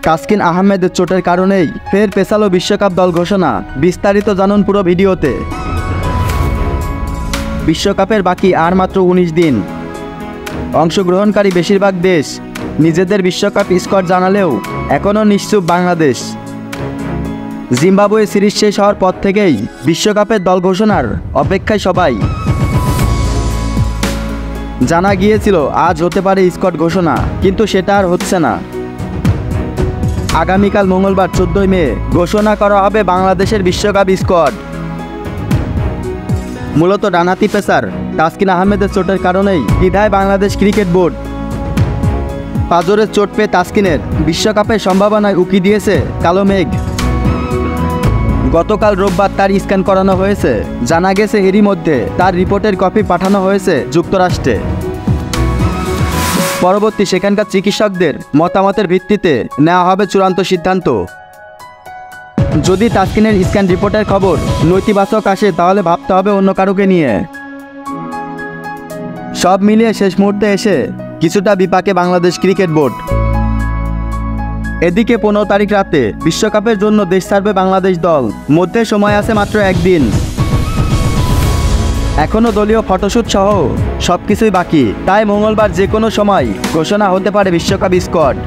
তাসকিন আহমেদের চোটের কারণেই ফের পেছালো বিশ্বকাপ দল ঘোষণা। বিস্তারিত জানুন পুরো ভিডিওতে। বিশ্বকাপের বাকি আর মাত্র ১৯ দিন। অংশগ্রহণকারী বেশিরভাগ দেশ নিজেদের বিশ্বকাপ স্কোয়াড জানালেও এখনও নিশ্চুপ বাংলাদেশ। জিম্বাবুয়ে সিরিজ শেষ হওয়ার পর থেকেই বিশ্বকাপের দল ঘোষণার অপেক্ষায় সবাই। জানা গিয়েছিল আজ হতে পারে স্কোয়াড ঘোষণা, কিন্তু সেটা আর হচ্ছে না। আগামীকাল মঙ্গলবার ১৪ মে ঘোষণা করা হবে বাংলাদেশের বিশ্বকাপ স্কোয়াড। মূলত ডানহাতি পেসার তাসকিন আহমেদের চোটের কারণেই দ্বিধায় বাংলাদেশ ক্রিকেট বোর্ড। পাঁজরের চোট পেয়ে তাসকিনের বিশ্বকাপের সম্ভাবনায় উকি দিয়েছে কালো মেঘ। গতকাল রোববার তার স্ক্যান করানো হয়েছে। জানা গেছে এরই মধ্যে তার রিপোর্টের কপি পাঠানো হয়েছে যুক্তরাষ্ট্রে। পরবর্তী সেখানকার চিকিৎসকদের মতামতের ভিত্তিতে নেওয়া হবে চূড়ান্ত সিদ্ধান্ত। যদি তাসকিনের স্ক্যান রিপোর্টের খবর নেতিবাচক আসে তাহলে ভাবতে হবে অন্য কারোকে নিয়ে। সব মিলিয়ে শেষ মুহূর্তে এসে কিছুটা বিপাকে বাংলাদেশ ক্রিকেট বোর্ড। এদিকে ১৫ তারিখ রাতে বিশ্বকাপের জন্য দেশ ছাড়বে বাংলাদেশ দল। মধ্যে সময় আছে মাত্র একদিন। এখনও দলীয় ফটোশ্যুট সহ সবকিছুই বাকি, তাই মঙ্গলবার যে কোনো সময় ঘোষণা হতে পারে বিশ্বকাপ স্কোয়াড।